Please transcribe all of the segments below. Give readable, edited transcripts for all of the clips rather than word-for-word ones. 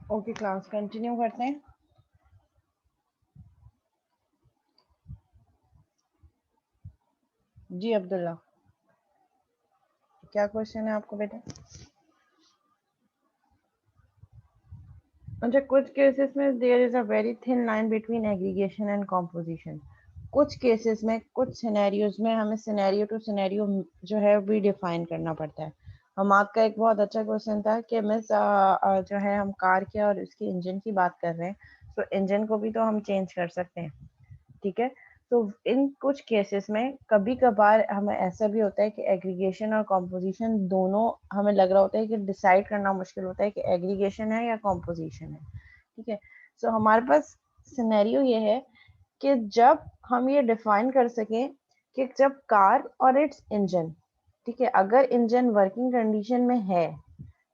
Okay class continue करते हैं। जी अब्दुल्ला, क्या क्वेश्चन है आपको बेटा? अच्छा, कुछ केसेस में there is a very thin line between aggregation and composition. कुछ केसेस में, कुछ सिनेरियोज में हमें सिनेरियो टू सिनेरियो जो है भी डिफाइन करना पड़ता है। हम आपका एक बहुत अच्छा क्वेश्चन था कि मिस जो है हम कार के और उसकी इंजन की बात कर रहे हैं, तो इंजन को भी तो हम चेंज कर सकते हैं। ठीक है, तो इन कुछ केसेस में कभी कभार हमें ऐसा भी होता है कि एग्रीगेशन और कॉम्पोजिशन दोनों हमें लग रहा होता है कि डिसाइड करना मुश्किल होता है कि एग्रीगेशन है या कॉम्पोजिशन है। ठीक है, सो हमारे पास सिनेरियो ये है कि जब हम ये डिफाइन कर सकें कि जब कार और इट्स इंजन, ठीक है, अगर इंजन वर्किंग कंडीशन में है,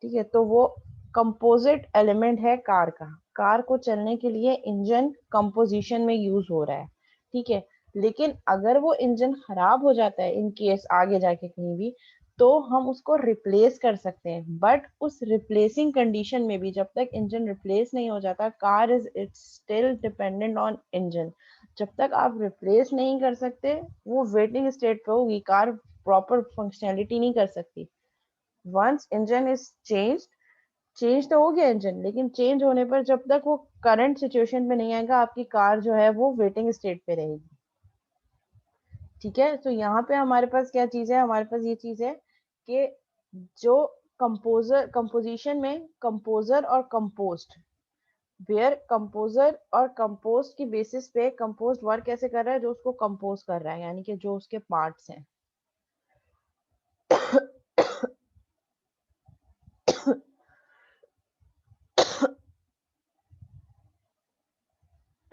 ठीक है, तो वो कंपोजिट एलिमेंट है कार का। कार को चलने के लिए इंजन कंपोजिशन में यूज हो रहा है। ठीक है, लेकिन अगर वो इंजन खराब हो जाता है इन केस आगे जाके कहीं भी, तो हम उसको रिप्लेस कर सकते हैं। बट उस रिप्लेसिंग कंडीशन में भी जब तक इंजन रिप्लेस नहीं हो जाता, car is it's still dependent on engine. जब तक आप रिप्लेस नहीं कर सकते, वो वेटिंग स्टेट पे होगी, कार प्रॉपर फंक्शनैलिटी नहीं कर सकती। Once engine is change, change तो हो गया इंजन, लेकिन चेंज होने पर जब तक वो करंट सिचुएशन पे नहीं आएगा, आपकी कार जो है वो वेटिंग स्टेट पे रहेगी। ठीक है, तो यहाँ पे हमारे पास क्या चीज है, हमारे पास ये चीज है कि जो कंपोजर कंपोजिशन में कंपोजर और कंपोस्ट, वेयर कंपोजर और कंपोस्ट की बेसिस पे कंपोस्ट वर्क कैसे कर रहा है, जो उसको कंपोज कर रहा है, यानी कि जो उसके पार्ट्स हैं।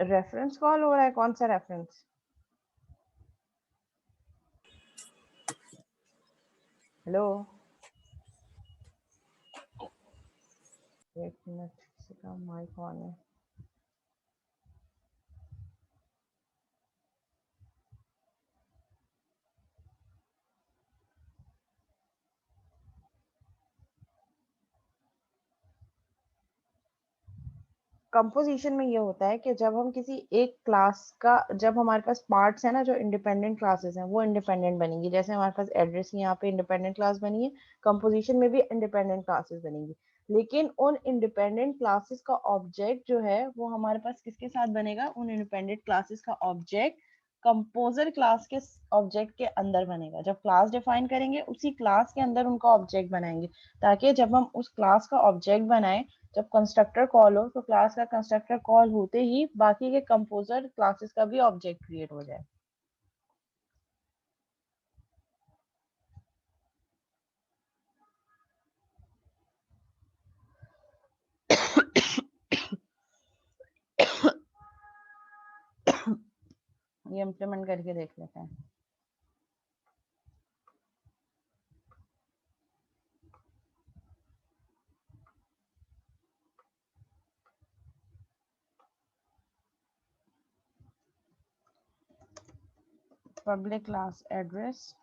रेफरेंस कॉल हो रहा है, कौन सा रेफरेंस? हेलो, एक मिनट, किसी का माइक ऑन है। कंपोजिशन में ये होता है कि जब हम किसी एक क्लास का, जब हमारे पास पार्ट्स है ना जो इंडिपेंडेंट क्लासेस हैं, वो इंडिपेंडेंट बनेंगी। जैसे हमारे पास एड्रेस की यहाँ पे इंडिपेंडेंट क्लास बनी है, कंपोजिशन में भी इंडिपेंडेंट क्लासेस बनेंगी। लेकिन उन इंडिपेंडेंट क्लासेस का ऑब्जेक्ट जो है वो हमारे पास किसके साथ बनेगा, उन इंडिपेंडेंट क्लासेस का ऑब्जेक्ट कंपोजर क्लास के ऑब्जेक्ट के अंदर बनेगा। जब क्लास डिफाइन करेंगे, उसी क्लास के अंदर उनका ऑब्जेक्ट बनाएंगे, ताकि जब हम उस क्लास का ऑब्जेक्ट बनाएं, जब कंस्ट्रक्टर कॉल हो, तो क्लास का कंस्ट्रक्टर कॉल होते ही बाकी के कंपोजर क्लासेस का भी ऑब्जेक्ट क्रिएट हो जाए। ये इम्प्लीमेंट करके देख लेते हैं। पब्लिक क्लास एड्रेस,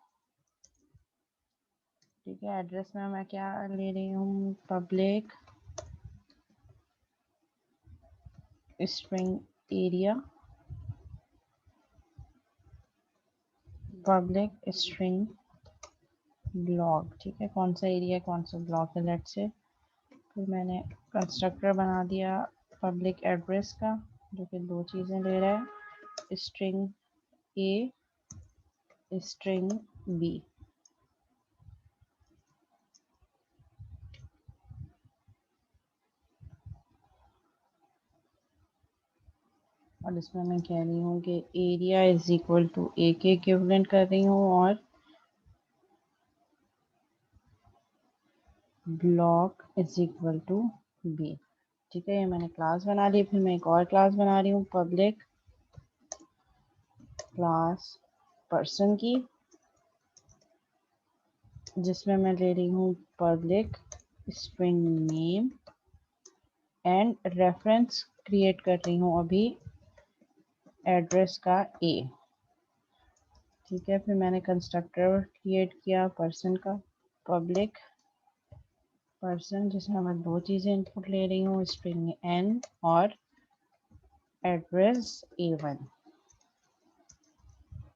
ठीक है, एड्रेस में मैं क्या ले रही हूँ, public string area, public string block. ठीक है, कौन सा एरिया कौन सा ब्लॉक है, लेट से। फिर मैंने कंस्ट्रक्टर बना दिया पब्लिक एड्रेस का, जो कि दो चीज़ें ले रहा है, स्ट्रिंग ए, स्ट्रिंग बी। और इसमें मैं कह रही हूँ कि area is equal to A के इक्विवेलेंट कर रही हूँ, और block is equal to B. ठीक है, ये मैंने क्लास बना ली। फिर मैं एक और क्लास बना रही हूँ, पब्लिक क्लास पर्सन की, जिसमें मैं ले रही हूँ public string name and reference create कर रही हूँ अभी एड्रेस का ए। ठीक है, फिर मैंने कंस्ट्रक्टर क्रिएट किया पर्सन का, पब्लिक पर्सन जिसमें मैं दो चीज़ें इनपुट ले रही हूँ, स्ट्रिंग n और एड्रेस a1,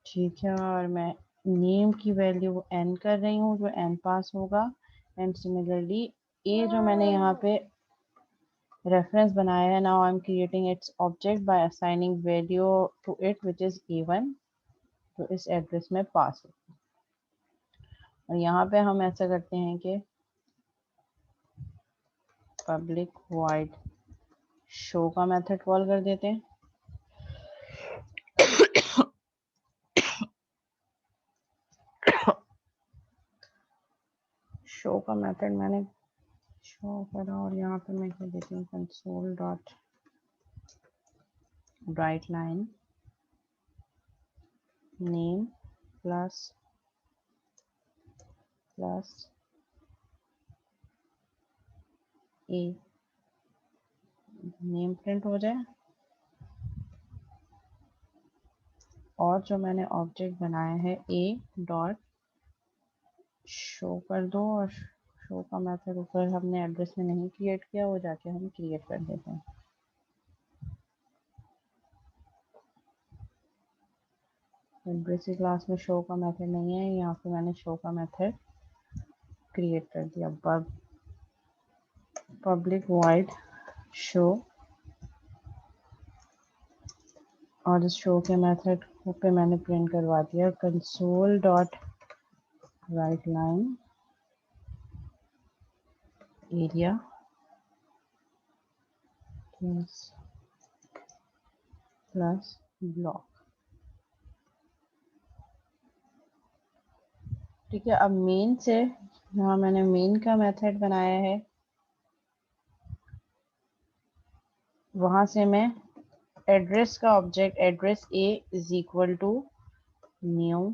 ठीक है। और मैं नेम की वैल्यू n कर रही हूँ, जो n पास होगा। एंड सिमिलरली a जो मैंने यहाँ पे रेफरेंस बनाया है, now I am creating its object by assigning value to it which is a1, तो इस एड्रेस में पास होगा। और यहाँ पे हम ऐसा करते हैं कि पब्लिक वॉइड शो का मेथड कॉल कर देते हैं। शो का मेथड मैंने शो करा और यहाँ पे मैं कह देती हूँ console dot write line name plus a, name print हो जाए। और जो मैंने ऑब्जेक्ट बनाया है ए डॉट शो कर दो, और शो का मेथड ऊपर हमने एड्रेस में नहीं क्रिएट किया, वो जाके हम क्रिएट कर देते हैं। एड्रेस की क्लास में शो का मेथड नहीं है, यहाँ पे मैंने शो का मेथड क्रिएट कर दिया। पब्लिक वॉइड शो, और इस शो के मेथड पे मैंने प्रिंट करवा दिया console dot write line area plus block, ठीक है। अब मेन से, यहाँ मैंने मेन का मेथड बनाया है, वहां से मैं एड्रेस का object address A is equal to new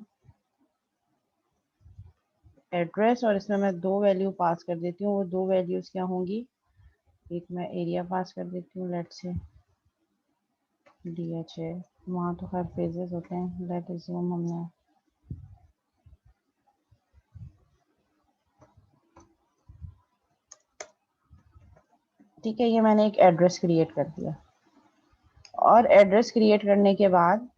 address, और इसमें मैं दो वैल्यू पास कर देती हूँ। वो दो वैल्यूज क्या होंगी, एक मैं एरिया पास कर देती हूँ, लेट से DH है, वहाँ तो हर फेजेस होते हैं, लेट अज्यूम हमने ठीक है। ये मैंने एक एड्रेस क्रिएट कर दिया, और एड्रेस क्रिएट करने के बाद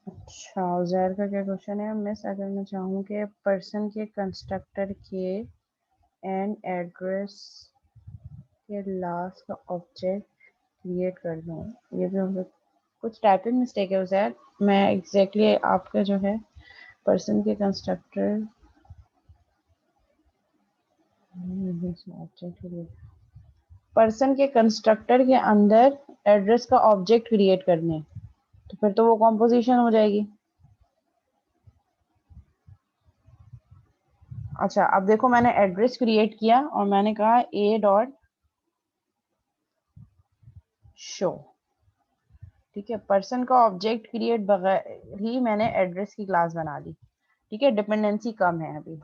अच्छा, उज़ैर का क्या क्वेश्चन है मिस, अगर मैं चाहूँ कि पर्सन के कंस्ट्रक्टर के एंड एड्रेस के लास्ट का ऑब्जेक्ट क्रिएट कर दूँ, ये भी हम कुछ टाइपिंग मिस्टेक है उज़ैर। मैं एग्जैक्टली आपका जो है पर्सन के कंस्ट्रक्टर पर्सन के कंस्ट्रक्टर के अंदर एड्रेस का ऑब्जेक्ट क्रिएट करने, तो फिर तो वो कॉम्पोजिशन हो जाएगी। अच्छा, अब देखो मैंने एड्रेस क्रिएट किया और मैंने कहा ए डॉट शो, ठीक है। पर्सन का ऑब्जेक्ट क्रिएट बगैर ही मैंने एड्रेस की क्लास बना दी, ठीक है। डिपेंडेंसी कम है अभी,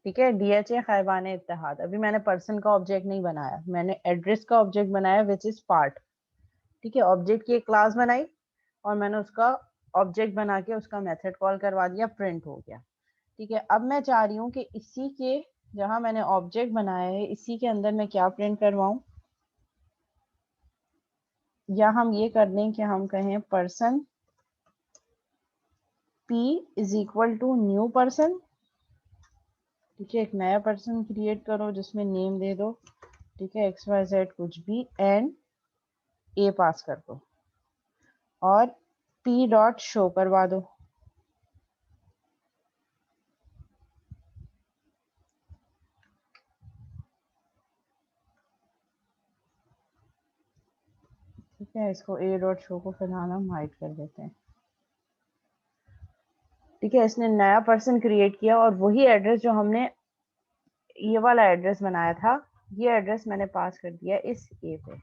ठीक है। DHA खैबान इत्तेहाद, अभी मैंने पर्सन का ऑब्जेक्ट नहीं बनाया, मैंने एड्रेस का ऑब्जेक्ट बनाया विच इज पार्ट, ठीक है। ऑब्जेक्ट की एक क्लास बनाई और मैंने उसका ऑब्जेक्ट बना के उसका मेथड कॉल करवा दिया, प्रिंट हो गया, ठीक है। अब मैं चाह रही हूँ कि इसी के जहाँ मैंने ऑब्जेक्ट बनाया है इसी के अंदर मैं क्या प्रिंट करवाऊँ, या हम ये कर दें कि हम कहें person P is equal to new person, ठीक है। एक नया पर्सन क्रिएट करो जिसमें नेम दे दो, ठीक है, XYZ कुछ भी, एंड ए पास कर दो और P डॉट शो करवा दो, ठीक है। इसको A डॉट शो को फिलहाल हम हाइड कर देते हैं, ठीक है। इसने नया पर्सन क्रिएट किया और वही एड्रेस जो हमने ये वाला एड्रेस बनाया था, ये एड्रेस मैंने पास कर दिया इस ए पे,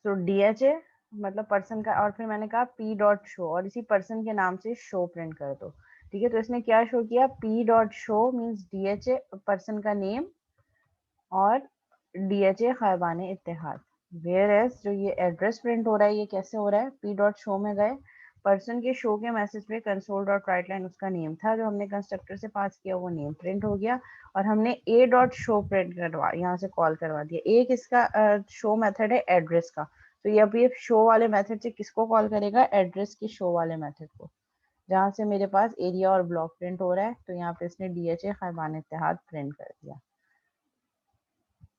तो DHA मतलब पर्सन का, और फिर मैंने कहा P डॉट शो और इसी पर्सन के नाम से शो प्रिंट कर दो, ठीक है, तो इसने क्या शो किया, P dot show means DHA person का नेम और DHA खैबान इत्तेहाद। वेयर एज जो ये एड्रेस प्रिंट हो रहा है ये कैसे हो रहा है, पी डॉट शो में गए, पर्सन के शो के मैसेज पे कंसोल डॉट राइट लाइन उसका नेम था जो हमने कंस्ट्रक्टर से पास किया, वो नेम प्रिंट हो गया और हमने ए डॉट शो प्रिंट करवा यहाँ से कॉल करवा दिया। एक इसका शो मेथड है एड्रेस का, तो ये अभी शो वाले मेथड से किसको कॉल करेगा, एड्रेस के शो वाले मेथड को, जहाँ से मेरे पास एरिया और ब्लॉक प्रिंट हो रहा है, तो यहाँ पे इसने DHA खैबान इत्तेहाद प्रिंट कर दिया।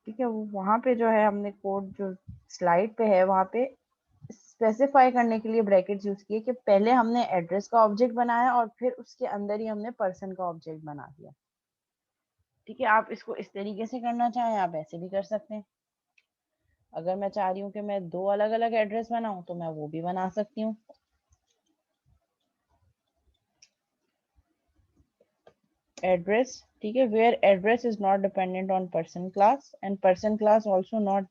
ठीक है, वहां पे जो है हमने कोड जो स्लाइड पे है वहां पे स्पेसिफाई करने के लिए ब्रैकेट्स यूज किए कि पहले हमने एड्रेस का ऑब्जेक्ट बनाया और फिर उसके अंदर ही हमने पर्सन का ऑब्जेक्ट बना दिया। ठीक है, आप इसको इस तरीके से करना चाहें आप ऐसे भी कर सकते हैं। अगर मैं चाह रही हूँ कि मैं 2 अलग अलग एड्रेस बनाऊं तो मैं वो भी बना सकती हूँ। एड्रेस, ठीक है, where address is not dependent on person class and person class also not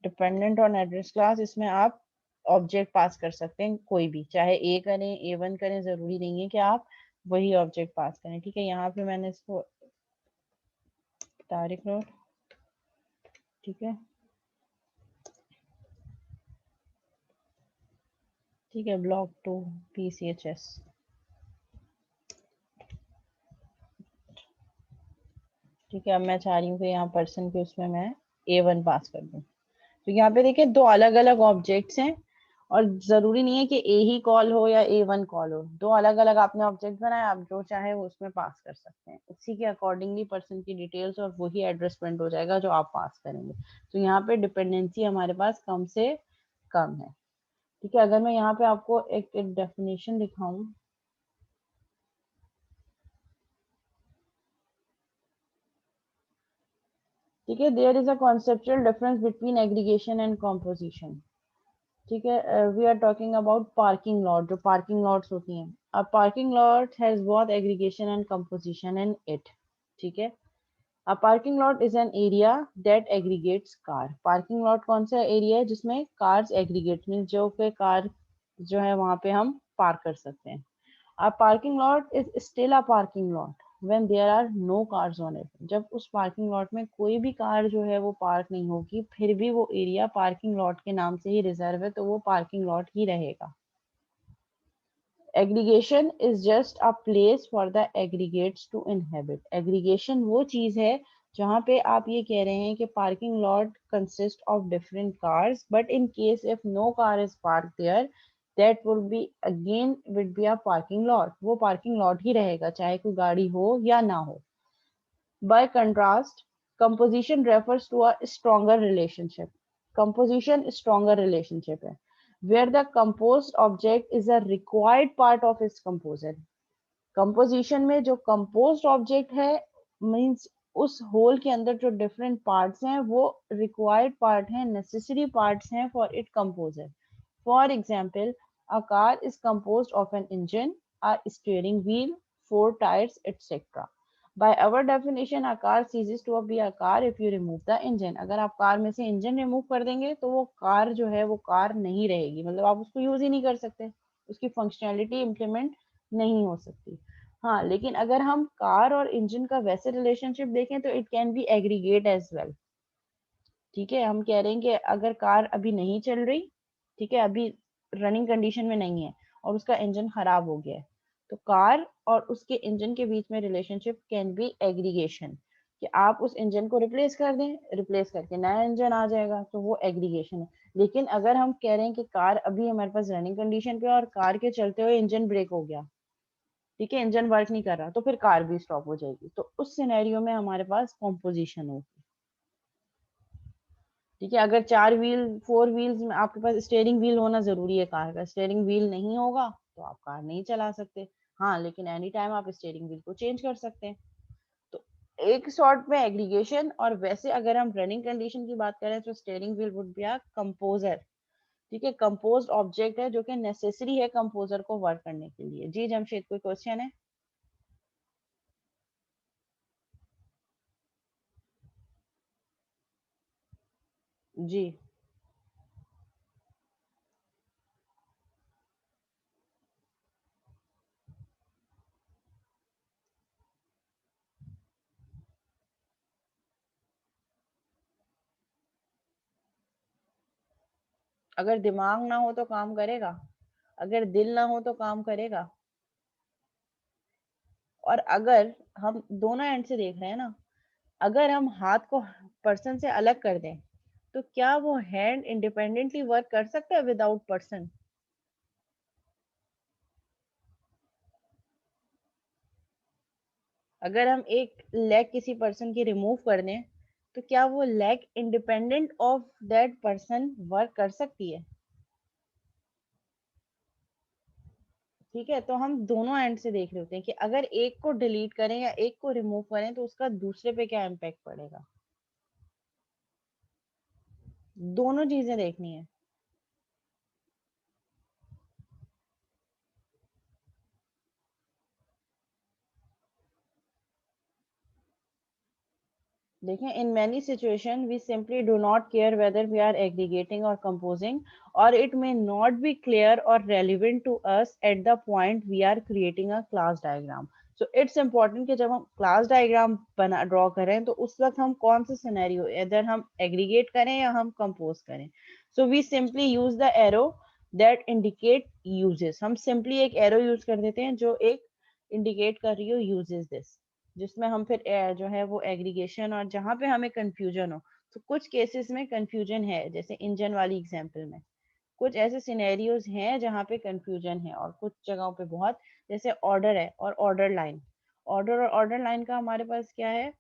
dependent on address class. इसमें आप ऑब्जेक्ट पास कर सकते हैं कोई भी, चाहे ए करें A1 करें, जरूरी नहीं है कि आप वही ऑब्जेक्ट पास करें। ठीक है, यहाँ पे मैंने इसको तारिक नोट, ठीक है, ठीक है, ब्लॉक 2 PCHS। ठीक है, अब मैं चाह रही हूँ कि यहाँ पर्सन के उसमें मैं A1 पास कर दूँ। तो यहाँ पे देखिए 2 अलग अलग ऑब्जेक्ट्स हैं और जरूरी नहीं है कि ए ही कॉल हो या A1 कॉल हो, 2 अलग अलग आपने ऑब्जेक्ट बनाए, आप जो चाहे वो उसमें पास कर सकते हैं, उसी के अकॉर्डिंगली पर्सन की डिटेल्स और वही एड्रेस प्रिंट हो जाएगा जो आप पास करेंगे। तो यहाँ पे डिपेंडेंसी हमारे पास कम से कम है। ठीक है, अगर मैं यहाँ पे आपको एक डेफिनेशन दिखाऊं, ठीक है, there is a conceptual difference between aggregation and composition. ठीक है, we are talking about parking lot, जो पार्किंग लॉट्स होती हैं। A parking lot has both aggregation and composition in it. ठीक है, a parking lot is an area that aggregates car. Parking lot कौन सा area है जिसमें कार्स एग्रीगेट मीन जो पे कार जो है वहां पे हम पार्क कर सकते हैं। A parking lot is still a parking lot when there are no cars on it. जब उस पार्किंग लॉट में कोई भी कार जो है वो पार्क नहीं होगी, फिर भी वो एरिया पार्किंग लॉट के नाम से ही रिजर्व है, तो वो पार्किंग लॉट ही रहेगा। Aggregation is just a place for the aggregates to inhabit. Aggregation वो चीज है जहाँ पे आप ये कह रहे हैं कि parking lot consist of different cars, but in case if no car is park there, that will be again will be a parking lot. वो पार्किंग लॉट ही रहेगा चाहे कोई गाड़ी हो या ना हो। By contrast, composition refers to a stronger relationship. Composition stronger relationship है, where the composed object is a required part of its composer. Composition में जो composed object है means उस whole के अंदर जो different parts हैं वो required part हैं, necessary parts हैं for its composer. For example, a car is composed of an engine, a steering wheel, 4 tires, etc. By our definition, a car ceases to be a car if you remove the engine. अगर आप car में से engine remove कर देंगे तो वो car जो है वो कार नहीं रहेगी, मतलब आप उसको यूज ही नहीं कर सकते, उसकी फंक्शनैलिटी इम्प्लीमेंट नहीं हो सकती। हाँ, लेकिन अगर हम कार और इंजन का वैसे रिलेशनशिप देखें तो it can be aggregate as well. ठीक है, हम कह रहे हैं कि अगर कार अभी नहीं चल रही, ठीक है, अभी रनिंग कंडीशन में नहीं है और उसका इंजन खराब हो गया है, तो कार और उसके इंजन के बीच में रिलेशनशिप कैन बी एग्रीगेशन, कि आप उस इंजन को रिप्लेस कर दें, रिप्लेस करके नया इंजन आ जाएगा, तो वो एग्रीगेशन है। लेकिन अगर हम कह रहे हैं कि कार अभी हमारे पास रनिंग कंडीशन पे और कार के चलते हुए इंजन ब्रेक हो गया, ठीक है, इंजन वर्क नहीं कर रहा, तो फिर कार भी स्टॉप हो जाएगी, तो उस सिनेरियो में हमारे पास कॉम्पोजिशन होगी। ठीक है, अगर 4 व्हील 4 व्हील्स में आपके पास स्टेयरिंग व्हील होना जरूरी है, कार का स्टेयरिंग व्हील नहीं होगा तो आप कार नहीं चला सकते। हाँ, लेकिन एनी टाइम आप स्टेयरिंग व्हील को चेंज कर सकते हैं। तो एक शॉर्ट में एग्रीगेशन, और वैसे अगर हम रनिंग कंडीशन की बात करें तो steering wheel would be a composer. ठीक है, कंपोज्ड ऑब्जेक्ट है जो कि नेसेसरी है कंपोजर को वर्क करने के लिए। जी जमशेद, कोई क्वेश्चन है? जी, अगर दिमाग ना हो तो काम करेगा, अगर दिल ना हो तो काम करेगा। और अगर हम दोनों एंड से देख रहे हैं ना, अगर हम हाथ को पर्सन से अलग कर दें, तो क्या वो हैंड इंडिपेंडेंटली वर्क कर सकता है विदाउट पर्सन? अगर हम एक लेग किसी पर्सन की रिमूव कर दें, तो क्या वो leg independent of that person work कर सकती है? ठीक है, तो हम दोनों एंड से देख रहे होते हैं कि अगर एक को डिलीट करें या एक को रिमूव करें तो उसका दूसरे पे क्या इम्पैक्ट पड़ेगा। दोनों चीजें देखनी है। देखें, इन many situation we simply do not care whether we are aggregating or composing, or it may not be clear or relevant to us at the point we are creating a class diagram. So it's important कि जब हम class diagram बना draw करें तो उस वक्त हम कौन सा scenario, either हम aggregate करें या हम compose करें. So we simply use the arrow that indicate uses. हम simply एक arrow use कर देते हैं जो एक indicate कर रही हो uses this, जिसमें हम फिर जो है वो एग्रीगेशन, और जहाँ पे हमें कंफ्यूजन हो, तो कुछ केसेस में कंफ्यूजन है, जैसे इंजन वाली एग्जांपल में कुछ ऐसे सिनेरियोज हैं जहाँ पे कंफ्यूजन है, और कुछ जगहों पे बहुत, जैसे ऑर्डर है और ऑर्डर लाइन। ऑर्डर और ऑर्डर लाइन का हमारे पास क्या है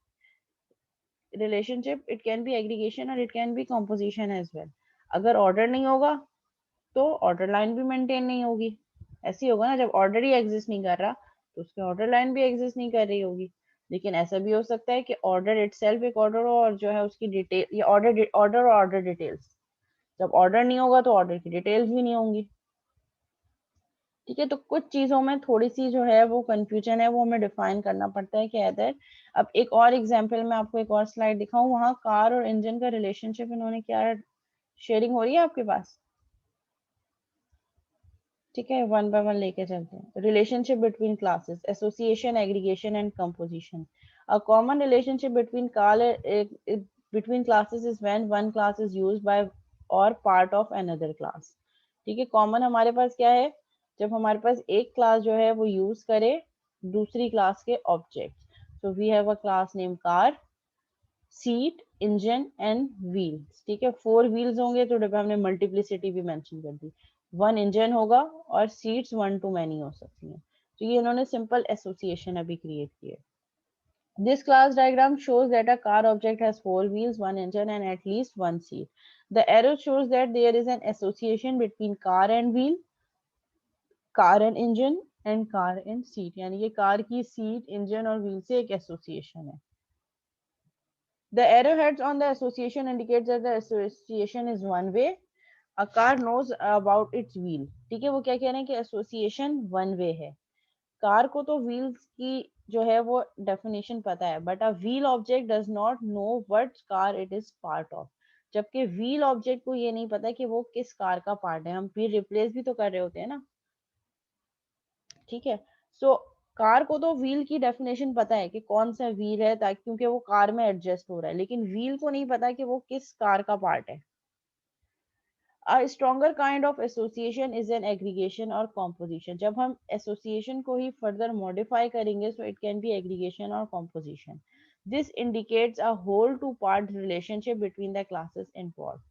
relationship? It can be aggregation और it can be composition as well. अगर ऑर्डर नहीं होगा तो ऑर्डर लाइन भी मेंटेन नहीं होगी। ऐसे ही होगा ना, जब ऑर्डर ही एग्जिस्ट नहीं कर रहा तो उसकी ऑर्डर लाइन भी एग्जिस्ट नहीं कर रही होगी। लेकिन ऐसा भी हो सकता है कि ऑर्डर इटसेल्फ एक ऑर्डर हो और जो है उसकी डिटेल, या ऑर्डर ऑर्डर और ऑर्डर डिटेल्स, जब ऑर्डर नहीं होगा तो ऑर्डर की डिटेल्स भी नहीं होंगी। ठीक है, तो कुछ चीजों में थोड़ी सी जो है वो कंफ्यूजन है, वो हमें डिफाइन करना पड़ता है कि अदर। अब एक और एग्जांपल में आपको एक और स्लाइड दिखाऊं, वहां कार और इंजन का रिलेशनशिप इन्होंने क्या, शेयरिंग हो रही है आपके पास? ठीक है, वन बाय वन लेके चलते हैं। Relationship between classes, association, aggregation and composition. A common relationship between car between classes is when one class is used by or part of another class. ठीक है, कॉमन हमारे पास क्या है? जब हमारे पास एक क्लास जो है वो यूज करे दूसरी क्लास के object. So we have a class name car, seat, engine and wheels. ठीक है, 4 व्हील्स होंगे तो हमने मल्टीप्लिसिटी भी मेंशन कर दी, 1 इंजन होगा और सीट्स 1 to many हो सकती हैं। तो ये इन्होंने सिंपल एसोसिएशन अभी क्रिएट किया। This class diagram shows that a car object has 4 wheels, 1 engine, and at least 1 seat. The arrow shows that there is an association between car and wheel, car and engine, and car and seat. यानी ये car की seat, engine और wheel से एक association है। The arrowheads on the association indicates that the association is one way. A car knows about its wheel. ठीक है, वो क्या कह रहे हैं कि एसोसिएशन वन वे है। कार को तो व्हील्स की जो है वो डेफिनेशन पता है, but a wheel object does not know what car it is part of. जबकि व्हील ऑब्जेक्ट को ये नहीं पता कि वो किस कार का पार्ट है। हम व्हील रिप्लेस भी तो कर रहे होते हैं ना। ठीक है, सो कार को तो व्हील की डेफिनेशन पता है कि कौन सा व्हील है, ताकि क्योंकि वो कार में एडजस्ट हो रहा है, लेकिन व्हील को नहीं पता कि वो किस कार का पार्ट है। A stronger kind of association is an aggregation or composition. जब हम association को ही further modify करेंगे, so it can be aggregation or composition. This indicates a whole to part relationship between the classes involved.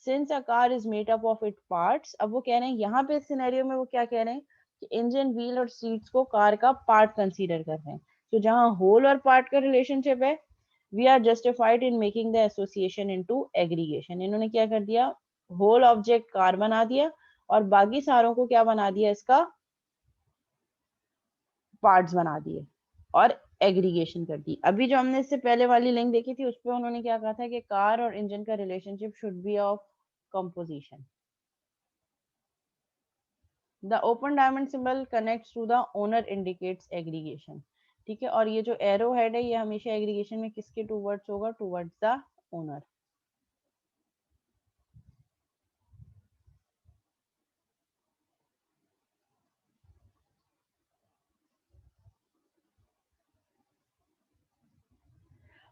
Since a car is made up of its parts, अब वो कह रहे हैं यहाँ पे सिनेरियो में वो क्या कह रहे हैं कि इंजन, व्हील और सीट्स को कार का पार्ट कंसीडर कर रहे हैं। तो जहाँ होल और पार्ट का रिलेशनशिप है, we are justified in making the association into aggregation. इन्होंने क्या कर दिया, होल ऑब्जेक्ट कार बना दिया और बाकी सारों को क्या बना दिया, इसका पार्ट्स बना दिए और एग्रीगेशन कर दी। अभी जो हमने इससे पहले वाली लिंक देखी थी उस पर उन्होंने क्या कहा था कि कार और इंजन का relationship should be of composition. The open diamond symbol connects to the owner indicates aggregation. ठीक है, और ये जो एरो हेड है ये हमेशा एग्रीगेशन में किसके टूवर्ड्स होगा, towards the owner.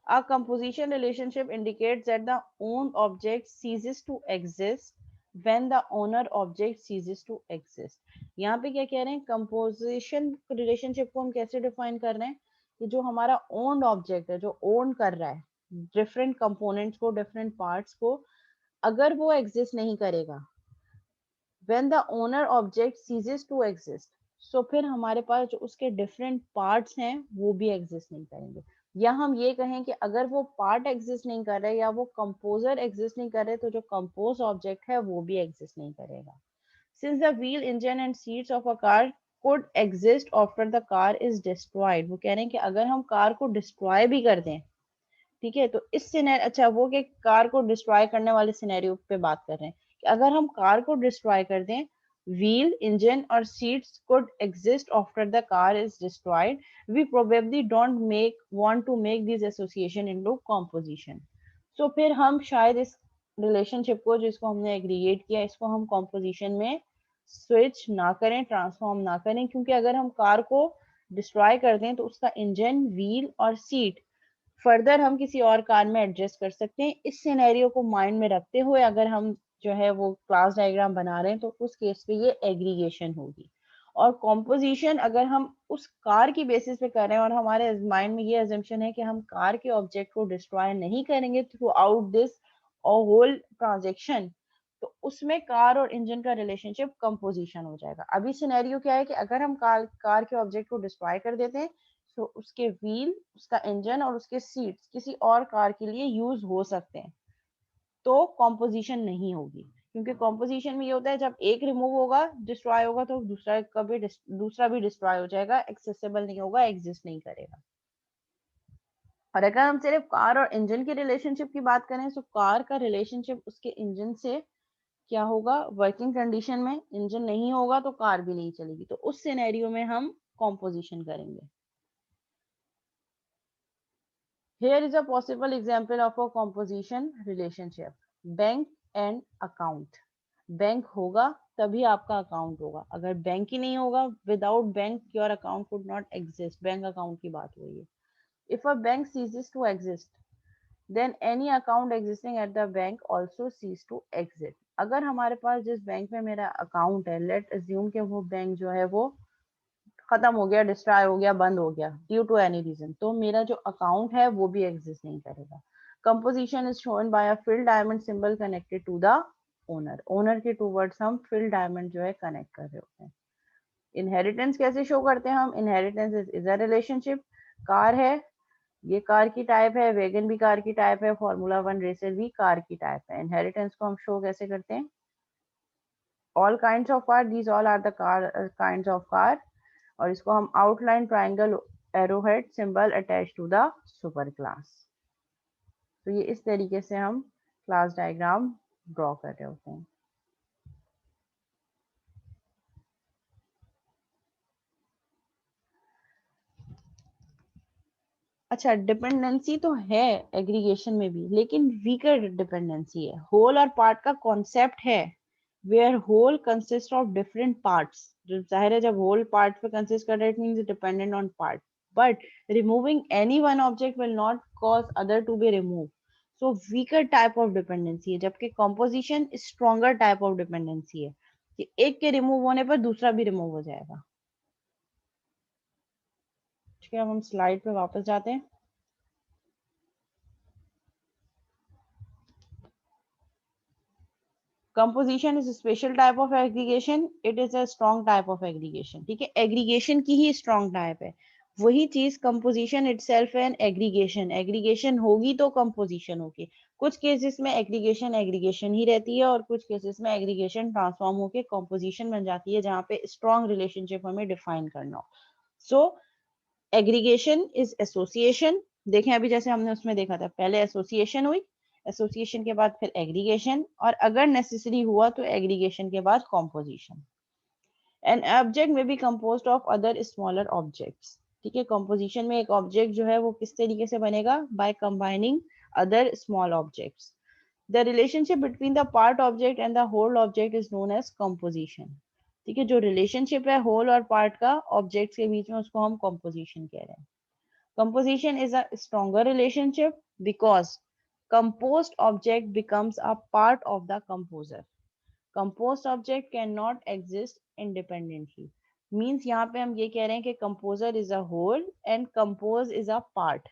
A composition relationship indicates that the owned object ceases to exist when the owner object ceases to exist. यहाँ पे क्या कह रहे हैं, कंपोजिशन रिलेशनशिप को हम कैसे डिफाइन कर रहे हैं कि जो हमारा ओन्ड ऑब्जेक्ट है, जो ओन कर रहा है डिफरेंट कंपोनेंट्स को, डिफरेंट पार्ट्स को, अगर वो एग्जिस्ट नहीं करेगा, when the owner object ceases to exist, so फिर हमारे पास जो उसके डिफरेंट पार्ट्स हैं वो भी एग्जिस्ट नहीं करेंगे। या हम ये कहें कि अगर वो पार्ट एग्जिस्ट नहीं कर रहे या वो कंपोजर एग्जिस्ट नहीं कर रहे, तो जो कंपोज ऑब्जेक्ट है वो भी एग्जिस्ट नहीं करेगा। Since the wheel, engine and seats of a car could exist after the car is destroyed, वो कह रहे हैं कि अगर हम कार को डिस्ट्रॉय भी कर दें, ठीक है, तो इस सिनेरियो, अच्छा वो कि कार को डिस्ट्रॉय करने वाले सिनेरियो पे बात कर रहे हैं कि अगर हम कार को डिस्ट्रॉय कर दें, व्हील, इंजन और seats could exist after the car is destroyed, we probably don't make want to make this association into composition. So फिर हम शायद इस रिलेशनशिप को, जिसको हमने एग्रीगेट किया, इसको हम कॉम्पोजिशन में स्विच ना करें, ट्रांसफॉर्म ना करें, क्योंकि अगर हम कार को डिस्ट्रॉय कर दें तो उसका इंजन, व्हील और सीट फर्दर हम किसी और कार में एडजस्ट कर सकते हैं। इस सिनेरियो को माइंड में रखते हुए अगर हम जो है वो क्लास डायग्राम बना रहे हैं, तो उस केस पे ये एग्रीगेशन होगी। और कॉम्पोजिशन अगर हम उस कार की बेसिस पे कर रहे हैं और हमारे माइंड में ये अजम्पशन है कि हम कार के ऑब्जेक्ट को डिस्ट्रॉय नहीं करेंगे throughout this whole transaction, तो उसमें कार और इंजन का रिलेशनशिप कंपोजिशन हो जाएगा। अभी सिनेरियो क्या है कि अगर हम कार के ऑब्जेक्ट को डिस्ट्रॉय कर देते हैं, तो उसके व्हील, उसका इंजन और उसके सीट्स किसी और कार के लिए यूज हो सकते हैं, तो कॉम्पोजिशन नहीं होगी। क्योंकि कॉम्पोजिशन में ये होता है, जब एक रिमूव होगा, डिस्ट्रॉय होगा, तो दूसरा भी डिस्ट्रॉय हो जाएगा, एक्सेसिबल नहीं होगा, एग्जिस्ट नहीं करेगा। और अगर हम सिर्फ कार और इंजन की रिलेशनशिप की बात करें, तो कार का रिलेशनशिप उसके इंजन से क्या होगा, वर्किंग कंडीशन में इंजन नहीं होगा तो कार भी नहीं चलेगी, तो उस सिनेरियो में हम कॉम्पोजिशन करेंगे। Here is a possible example of a composition relationship. Bank and account. Bank होगा तभी आपका अकाउंट होगा, अगर बैंक ही नहीं होगा, without bank your account could not exist. Bank account की बात हुई है। If a bank ceases to exist, then any account existing at the bank also cease to exist. अगर हमारे पास जिस बैंक में मेरा अकाउंट है, लेट अज्यूम कि वो बैंक जो है वो खत्म हो गया, डिस्ट्रॉय हो गया, बंद हो गया ड्यू टू एनी रीजन, तो मेरा जो अकाउंट है वो भी एग्जिस्ट नहीं करेगा। Composition is shown by a fill diamond symbol connected to the owner. Owner के टूवर्ड्स हम फिल डायमंड जो है कनेक्ट कर रहे होते हैं। इनहेरिटेंस कैसे शो करते हैं हम, inheritance is a relationship. Car है, ये कार की टाइप है, वेगन भी कार की टाइप है, फॉर्मूला 1 रेसर भी कार की टाइप है। इनहेरिटेंस को हम शो कैसे करते हैं, all kinds of car, these all are the car kinds of car, और इसको हम outline triangle arrowhead symbol attach to the super class. तो ये इस तरीके से हम क्लास डायग्राम ड्रॉ कर रहे होते हैं। अच्छा, डिपेंडेंसी तो है एग्रीगेशन में भी, लेकिन वीकर डिपेंडेंसी है। होल और पार्ट का कॉन्सेप्ट है, where whole consist of different parts. जो जाहिर है, जब होल पार्ट पे कंसिस्ट कर रहा है, it means dependent on part, but removing any one object will not cause other to be remove. So weaker type of dependency है, जबकि composition stronger type of dependency है कि एक के रिमूव होने पर दूसरा भी रिमूव हो जाएगा। ठीक है, अब हम स्लाइड पे वापस जाते हैं। Composition is special type of aggregation, it is a strong type of aggregation. ठीक है, एग्रीगेशन की ही स्ट्रॉन्ग टाइप है। वही चीज composition itself an aggregation, aggregation होगी तो कंपोजिशन होगी। कुछ केसेस में एग्रीगेशन एग्रीगेशन ही रहती है, और कुछ केसेस में एग्रीगेशन ट्रांसफॉर्म होकर कंपोजिशन बन जाती है, जहाँ पे स्ट्रॉन्ग रिलेशनशिप हमें डिफाइन करना हो। सो एग्रीगेशन इज एसोसिएशन। देखें, अभी जैसे हमने उसमें देखा था, पहले एसोसिएशन हुई, एसोसिएशन के बाद फिर एग्रीगेशन, और अगर नेसेसरी हुआ तो एग्रीगेशन के बाद composition. An object may be composed of other smaller objects. ठीक है, कंपोजिशन में एक ऑब्जेक्ट जो है वो किस तरीके से बनेगा, by combining other small objects. The relationship between the part object and the whole object is known as composition. ठीक है, जो रिलेशनशिप है होल और पार्ट का ऑब्जेक्ट्स के बीच में, उसको हम कंपोजिशन कह रहे हैं। Composition is a stronger relationship because composed object becomes a part of the composer. Composed object can not exist independently. Means यहाँ पे हम ये कह रहे हैं कि composer is a whole and compose is a part.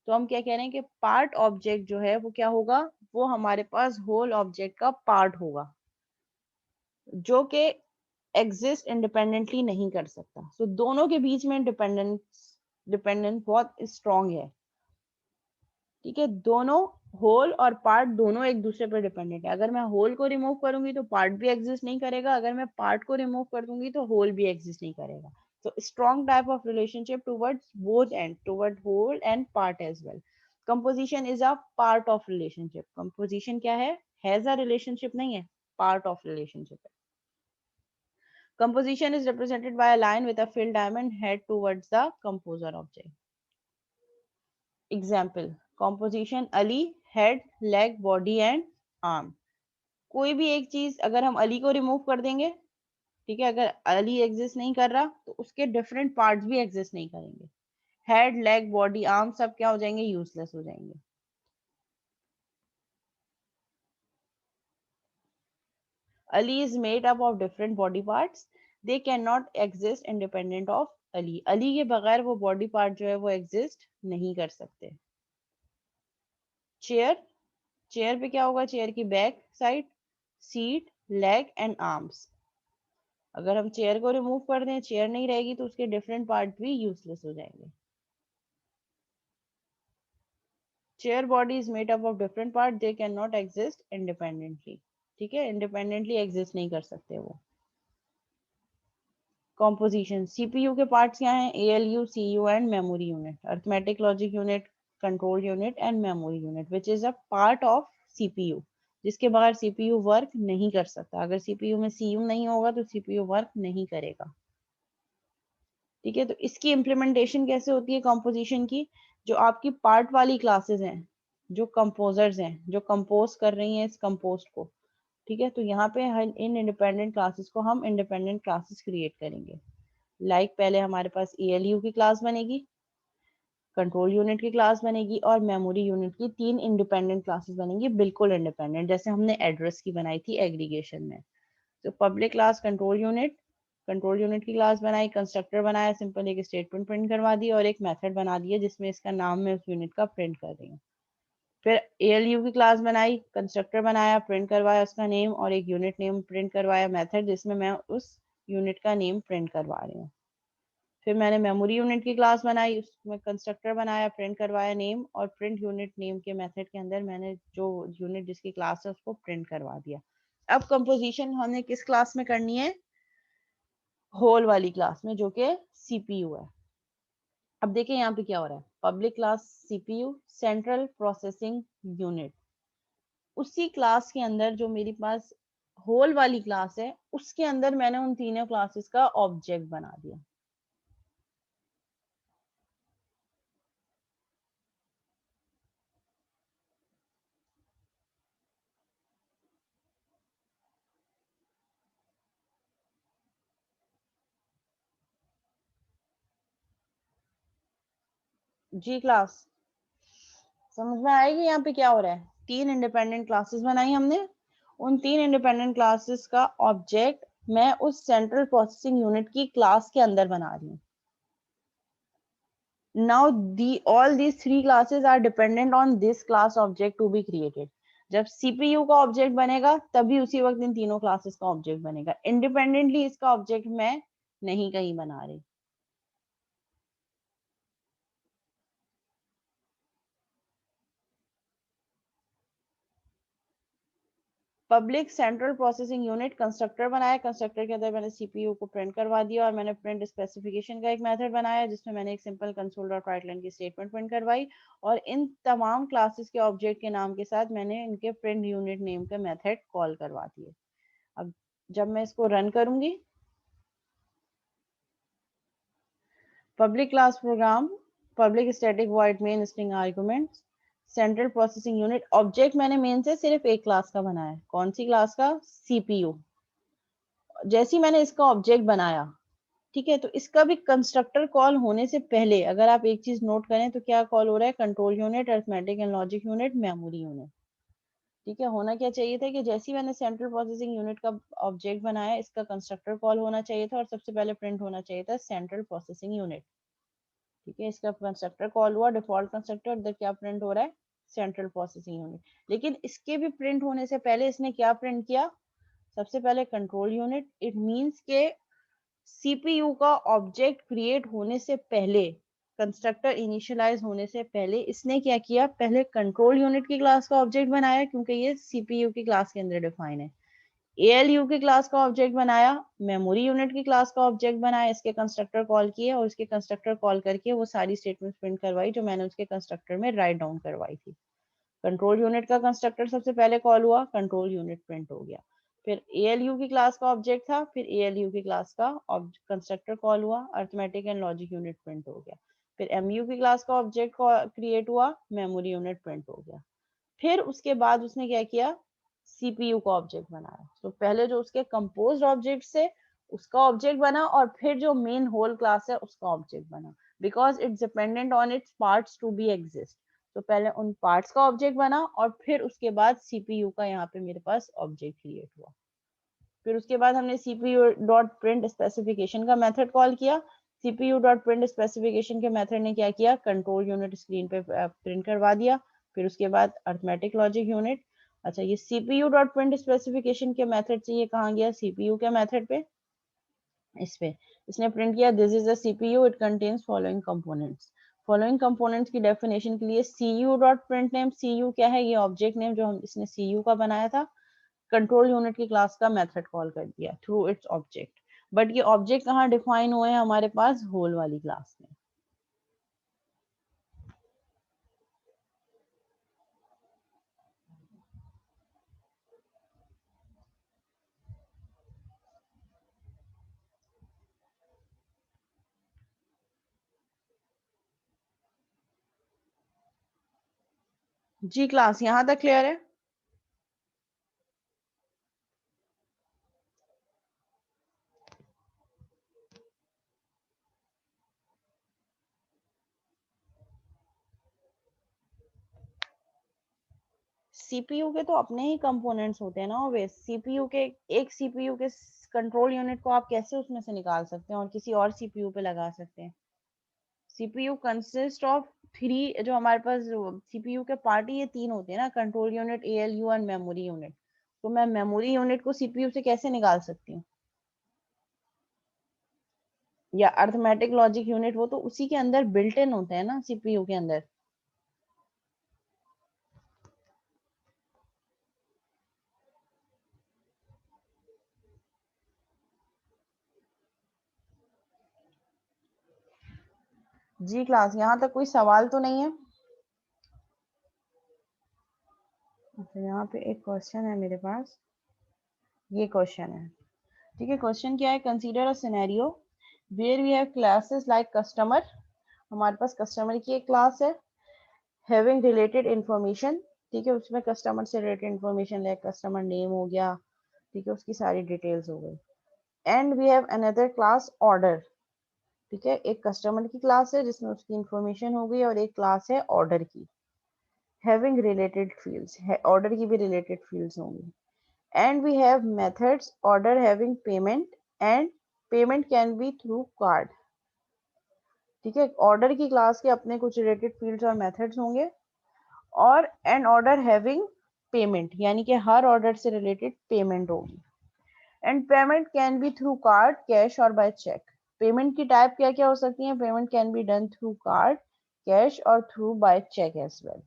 तो हम क्या कह रहे हैं कि पार्ट ऑब्जेक्ट जो है वो क्या होगा, वो हमारे पास होल ऑब्जेक्ट का पार्ट होगा जो कि एग्जिस्ट इंडिपेंडेंटली नहीं कर सकता। सो दोनों के बीच में डिपेंडेंस बहुत स्ट्रांग है। ठीक है, दोनों होल और पार्ट दोनों एक दूसरे पर डिपेंडेंट है। अगर मैं होल को रिमूव करूंगी तो पार्ट भी एग्जिस्ट नहीं करेगा, अगर मैं पार्ट को रिमूव कर दूंगी तो होल भी एग्जिस्ट नहीं करेगा। तो strong type of relationship towards both end, toward whole and part as well. Composition is a part of relationship. Composition क्या है? हैज अ रिलेशनशिप नहीं है, पार्ट ऑफ रिलेशनशिप है। Composition is represented by a line with a filled diamond head towards the composer object. Example: composition Ali, head, leg, body and arm. कोई भी एक चीज अगर हम अली को रिमूव कर देंगे, ठीक है, अगर अली एग्जिस्ट नहीं कर रहा तो उसके डिफरेंट पार्ट्स भी एग्जिस्ट नहीं करेंगे। हेड, लेग, बॉडी, आर्म सब क्या हो जाएंगे? यूजलेस हो जाएंगे। Ali is made up of different body parts. They cannot exist independent of Ali. Ali के बगैर वो बॉडी पार्ट जो है वो एग्जिस्ट नहीं कर सकते। चेयर, चेयर पे क्या होगा? चेयर की back side, seat, leg and arms. अगर हम चेयर को रिमूव कर दें, चेयर नहीं रहेगी तो उसके डिफरेंट पार्ट भी यूजलेस हो जाएंगे। Chair body is made up of different part, they can not exist independently. ठीक है, इंडिपेंडेंटली एग्जिस्ट नहीं कर सकते वो। कॉम्पोजिशन, सीपीयू के पार्ट्स क्या हैं? ALU, CU and memory unit. Arithmetic logic unit, control unit and memory unit which is a part of CPU, जिसके बाहर सीपीयू वर्क नहीं कर सकता। अगर सीपीयू में सीयू नहीं होगा तो सीपीयू वर्क नहीं करेगा। ठीक है, तो इसकी इम्प्लीमेंटेशन कैसे होती है कॉम्पोजिशन की? जो आपकी पार्ट वाली क्लासेस हैं, जो कंपोजर्स हैं, जो कंपोज कर रही हैं इस कंपोस्ट को, ठीक है, तो यहाँ पे इन इंडिपेंडेंट क्लासेस को हम इंडिपेंडेंट क्लासेस क्रिएट करेंगे। पहले हमारे पास एएलयू की क्लास बनेगी, कंट्रोल यूनिट की क्लास बनेगी और मेमोरी यूनिट की 3 इंडिपेंडेंट क्लासेस बनेंगी, बिल्कुल इंडिपेंडेंट, जैसे हमने एड्रेस की बनाई थी एग्रीगेशन में। तो पब्लिक क्लास कंट्रोल यूनिट की क्लास बनाई, कंस्ट्रक्टर बनाया, सिंपल एक स्टेटमेंट प्रिंट करवा दी और एक मेथड बना दिया जिसमें इसका नाम मैं उस यूनिट का प्रिंट कर रही हूँ। फिर एएलयू की क्लास बनाई, कंस्ट्रक्टर बनाया, प्रिंट करवाया उसका नेम और एक यूनिट नेम प्रिंट करवाया, मेथड जिसमें मैं उस यूनिट का नेम प्रिंट करवा रही हूँ। फिर मैंने मेमोरी यूनिट की क्लास बनाई, उसमें कंस्ट्रक्टर बनाया, प्रिंट करवाया नेम और प्रिंट यूनिट नेम के मेथड के अंदर मैंने जो यूनिट जिसकी क्लास है उसको प्रिंट करवा दिया। अब कंपोजिशन हमने किस क्लास में करनी है? होल वाली क्लास में, जो कि सीपीयू है। अब देखिए यहाँ पे क्या हो रहा है। Public class CPU, central processing unit, उसी क्लास के अंदर जो मेरे पास होल वाली क्लास है उसके अंदर मैंने उन तीनों क्लासेस का ऑब्जेक्ट बना दिया। जी क्लास समझ में आएगी यहाँ पे क्या हो रहा है? 3 इंडिपेंडेंट क्लासेस बनाई हमने, उन 3 इंडिपेंडेंट क्लासेस का ऑब्जेक्ट मैं उस सेंट्रल प्रोसेसिंग यूनिट की क्लास के अंदर बना रही हूँ। Now all these 3 classes are dependent on this class object to be created. जब CPU का ऑब्जेक्ट बनेगा तभी उसी वक्त इन तीनों क्लासेस का ऑब्जेक्ट बनेगा। इंडिपेंडेंटली इसका ऑब्जेक्ट मैं नहीं कहीं बना रही। Public central processing unit, constructor बनाया, कंस्ट्रक्टर के अंदर मैंने सीपीयू को प्रिंट करवा दिया और मैंने प्रिंट स्पेसिफिकेशन का एक मेथड बनाया जिसमें मैंने एक सिंपल कंसोल डॉट राइट की स्टेटमेंट प्रिंट करवाई और इन तमाम क्लासेस के ऑब्जेक्ट के नाम के साथ मैंने इनके प्रिंट यूनिट नेम के मेथड कॉल करवा दिए। अब जब मैं इसको रन करूंगी, public class program, public static void main string argument, central processing unit, object मैंने मेन से सिर्फ एक क्लास का बनाया है। कौन सी क्लास का? सीपीयू। जैसे ही मैंने इसका ऑब्जेक्ट बनाया, ठीक है, तो इसका भी कंस्ट्रक्टर कॉल होने से पहले अगर आप एक चीज नोट करें तो क्या कॉल हो रहा है? Control unit, arithmetic and logic unit, memory unit. ठीक है, होना क्या चाहिए था कि जैसे ही मैंने सेंट्रल प्रोसेसिंग यूनिट का ऑब्जेक्ट बनाया, इसका कंस्ट्रक्टर कॉल होना चाहिए था और सबसे पहले प्रिंट होना चाहिए था सेंट्रल प्रोसेसिंग यूनिट। ठीक है, इसका कंस्ट्रक्टर कॉल हुआ, डिफॉल्ट कंस्ट्रक्टर, इधर क्या प्रिंट हो रहा है, सेंट्रल प्रोसेसिंग यूनिट। लेकिन इसके भी प्रिंट होने से पहले इसने क्या प्रिंट किया, सबसे पहले कंट्रोल यूनिट। इट मींस के सीपीयू का ऑब्जेक्ट क्रिएट होने से पहले, कंस्ट्रक्टर इनिशियलाइज होने से पहले इसने क्या किया, पहले कंट्रोल यूनिट की क्लास का ऑब्जेक्ट बनाया, क्योंकि ये सीपीयू की क्लास के अंदर डिफाइन है। एएलयू की क्लास का ऑब्जेक्ट बनाया, मेमोरी यूनिट की क्लास का ऑब्जेक्ट बनाया, इसके कंस्ट्रक्टर कॉल किए और उसके कंस्ट्रक्टर कॉल करके वो सारी स्टेटमेंट प्रिंट करवाई जो मैंने उसके कंस्ट्रक्टर में राइट डाउन करवाई थी। कंट्रोल यूनिट का कंस्ट्रक्टर सबसे पहले कॉल हुआ, कंट्रोल यूनिट प्रिंट हो गया। फिर एएलयू की क्लास का ऑब्जेक्ट था, फिर एएलयू की क्लास का कंस्ट्रक्टर कॉल हुआ, arithmetic and logic unit print हो गया। फिर एमयू की क्लास का ऑब्जेक्ट क्रिएट हुआ, मेमोरी यूनिट प्रिंट हो गया। फिर उसके बाद उसने क्या किया, सीपीयू का ऑब्जेक्ट बनाया। तो पहले जो उसके कंपोज्ड ऑब्जेक्ट से उसका ऑब्जेक्ट बना और फिर जो मेन होल क्लास है उसका ऑब्जेक्ट बना, because it's dependent on its parts to be exist. तो पहले उन पार्ट्स का ऑब्जेक्ट बना और फिर उसके बाद सीपीयू का यहाँ पे मेरे पास ऑब्जेक्ट क्रिएट हुआ। फिर उसके बाद हमने सीपीयू डॉट प्रिंट स्पेसिफिकेशन का मेथड कॉल किया। सीपीयू डॉट प्रिंट स्पेसिफिकेशन के मेथड ने क्या किया, कंट्रोल यूनिट स्क्रीन पे प्रिंट करवा दिया। फिर उसके बाद अरिथमेटिक लॉजिक यूनिट। अच्छा, ये सीपीयू डॉट प्रिंट स्पेसिफिकेशन के मेथड से ये कहाँ गया, सीपीयू के मेथड पे, इस पे इसने प्रिंट किया, this is a CPU, it contains following components. Following components की डेफिनेशन के लिए CU dot print name, CU क्या है, ये ऑब्जेक्ट नेम जो हम इसने सीयू का बनाया था, कंट्रोल यूनिट की क्लास का मेथड कॉल कर दिया थ्रू इट्स ऑब्जेक्ट। बट ये ऑब्जेक्ट कहाँ डिफाइन हुए हैं हमारे पास, होल वाली क्लास में। जी क्लास यहाँ तक क्लियर है। सीपीयू के तो अपने ही कंपोनेंट्स होते हैं ना, वे सीपीयू के, एक सीपीयू के कंट्रोल यूनिट को आप कैसे उसमें से निकाल सकते हैं और किसी और सीपीयू पे लगा सकते हैं। सीपीयू कंसिस्ट ऑफ थ्री, जो हमारे पास सीपीयू के पार्ट ही ये तीन होते हैं ना, control unit, ALU and memory unit. तो मैं मेमोरी यूनिट को सीपीयू से कैसे निकाल सकती हूँ, या अरिथमेटिक लॉजिक यूनिट, वो तो उसी के अंदर बिल्ट इन होते हैं ना सीपीयू के अंदर। जी क्लास यहाँ तक कोई सवाल तो नहीं है। अच्छा, यहाँ पे एक क्वेश्चन है मेरे पास, ये क्वेश्चन है। ठीक है, क्वेश्चन क्या है, consider a scenario where we have classes like customer. हमारे पास कस्टमर की एक क्लास है, हैविंग रिलेटेड इंफॉर्मेशन। ठीक है, उसमें कस्टमर से related information, like customer name हो गया, ठीक है, उसकी सारी डिटेल्स हो गई। And we have another class order. ठीक है, एक कस्टमर की क्लास है जिसमें उसकी इंफॉर्मेशन हो गई और एक क्लास है ऑर्डर की, हैविंग रिलेटेड फील्ड्स है, ऑर्डर की भी रिलेटेड फील्ड्स होंगी। And we have methods order having payment, and payment can be through card. ठीक है, ऑर्डर की क्लास के अपने कुछ रिलेटेड फील्ड्स और मेथड्स होंगे, और एन ऑर्डर हैविंग पेमेंट, यानी कि हर ऑर्डर से रिलेटेड पेमेंट होगी। And payment can be through card, cash और बाय चेक। पेमेंट की टाइप क्या क्या हो सकती है, payment can be done through card, cash और through by cheque as well.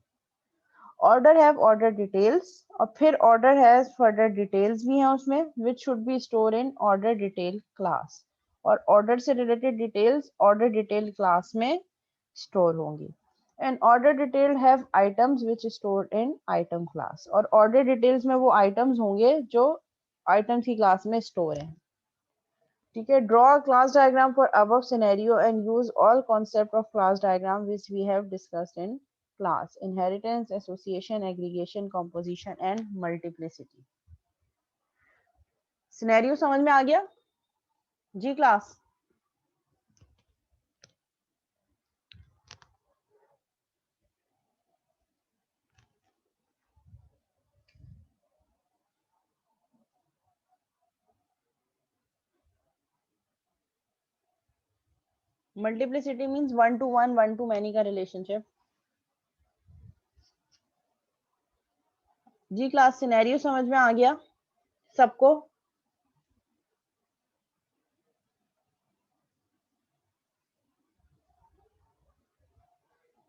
Order have order details, और फिर ऑर्डर हैज फर्दर डिटेल्स भी हैं उसमें, which should be store in order detail class. और ऑर्डर से related details order detail class में store होंगी। And order detail have items which store in item class, और ऑर्डर डिटेल्स में वो आइटम्स होंगे जो आइटम्स की क्लास में स्टोर हैं। ठीक है, draw a class diagram for above scenario and use all concept of class diagram which we have discussed in class, inheritance, association, aggregation, composition and multiplicity. Scenario समझ में आ गया जी class. Multiplicity means 1 to 1, 1 to many का relationship. जी class, scenario समझ में आ गया सबको?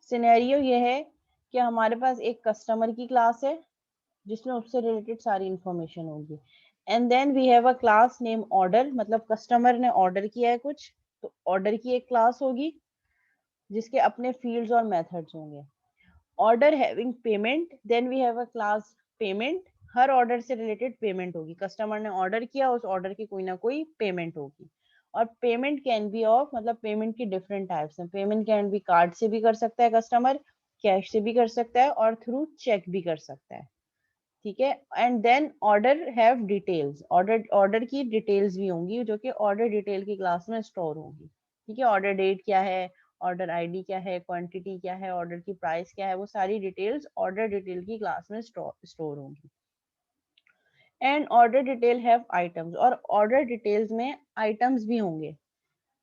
सिनेरियो ये है कि हमारे पास एक कस्टमर की क्लास है जिसमें उससे रिलेटेड सारी इंफॉर्मेशन होगी, and then we have a class name order, मतलब कस्टमर ने ऑर्डर किया है कुछ, तो ऑर्डर की एक क्लास होगी जिसके अपने फील्ड्स और मेथड्स होंगे। Order having payment, then we have a class payment, हर ऑर्डर से रिलेटेड पेमेंट होगी, कस्टमर ने ऑर्डर किया, उस ऑर्डर की कोई ना कोई पेमेंट होगी। और पेमेंट कैन बी ऑफ, मतलब पेमेंट की डिफरेंट टाइप्स हैं। पेमेंट कैन बी कार्ड से भी कर सकता है कस्टमर, कैश से भी कर सकता है, और थ्रू चेक भी कर सकता है। ठीक है, and then order have details, order की डिटेल्स भी होंगी जो कि ऑर्डर डिटेल की क्लास में स्टोर होगी। ठीक है, ऑर्डर डेट क्या है, ऑर्डर आईडी क्या है, क्वांटिटी क्या है, ऑर्डर की प्राइस क्या है, वो सारी डिटेल्स ऑर्डर डिटेल की क्लास में स्टोर होंगी। And order detail have items, और ऑर्डर डिटेल्स में आइटम्स भी होंगे।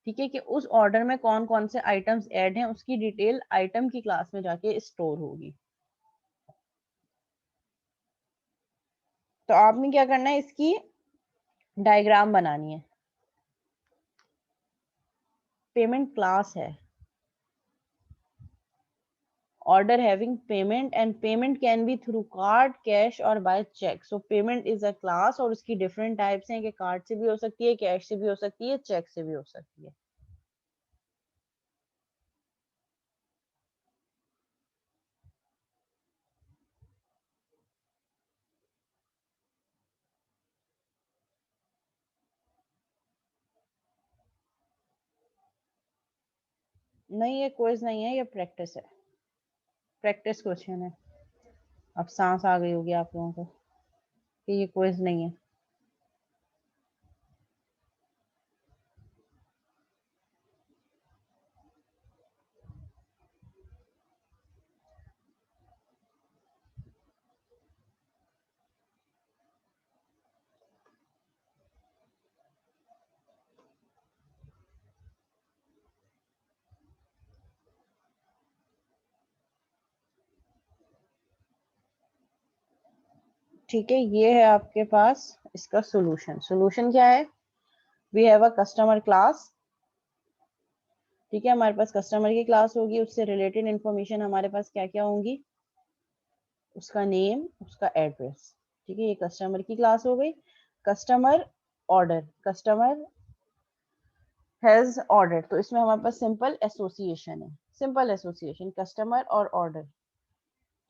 ठीक है, कि उस ऑर्डर में कौन कौन से आइटम्स ऐड हैं उसकी डिटेल आइटम की क्लास में जाके स्टोर होगी। तो आपने क्या करना है, इसकी डायग्राम बनानी है। पेमेंट क्लास है, order having payment, and payment can be through card, cash और by check. So payment is a class और उसकी different types हैं कि कार्ड से भी हो सकती है, कैश से भी हो सकती है, चेक से भी हो सकती है। नहीं, ये क्विज नहीं है, ये प्रैक्टिस है, प्रैक्टिस क्वेश्चन है। अब सांस आ गई होगी आप लोगों को कि ये क्विज नहीं है। ठीक है, ये है आपके पास इसका सोल्यूशन। सोल्यूशन क्या है, we have a customer class. ठीक है, हमारे पास कस्टमर की क्लास होगी, उससे रिलेटेड इंफॉर्मेशन हमारे पास क्या क्या होंगी, उसका नेम, उसका एड्रेस। ठीक है, ये कस्टमर की क्लास हो गई। Customer order, customer has order, तो इसमें हमारे पास सिंपल एसोसिएशन है, सिंपल एसोसिएशन कस्टमर और ऑर्डर।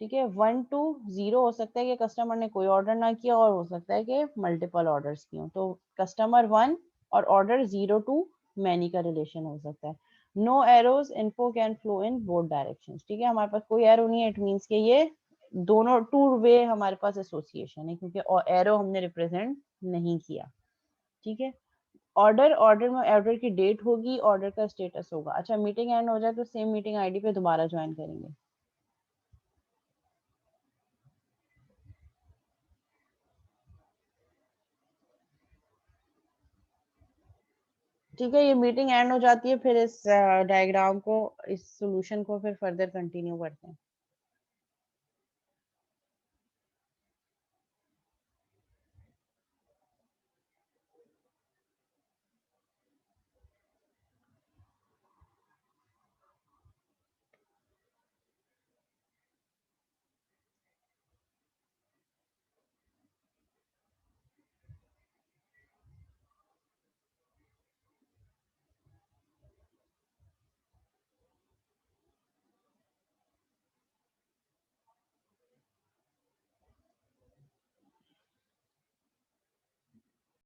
ठीक है, 1 to 0 हो सकता है कि कस्टमर ने कोई ऑर्डर ना किया, और हो सकता है कि मल्टीपल ऑर्डर्स किए, तो कस्टमर 1 और ऑर्डर 0 to many का रिलेशन हो सकता है। No arrows, info can flow in both directions. ठीक है, हमारे पास कोई एरो नहीं है, इट मींस के ये दोनों टू वे हमारे पास एसोसिएशन है, क्योंकि एरो हमने रिप्रेजेंट नहीं किया। ठीक है, ऑर्डर, ऑर्डर में ऑर्डर की डेट होगी, ऑर्डर का स्टेटस होगा। अच्छा, मीटिंग एंड हो जाए तो सेम मीटिंग आईडी पे दोबारा ज्वाइन करेंगे। ठीक है, ये मीटिंग एंड हो जाती है, फिर इस डायग्राम को, इस सॉल्यूशन को फिर फर्दर कंटिन्यू करते हैं।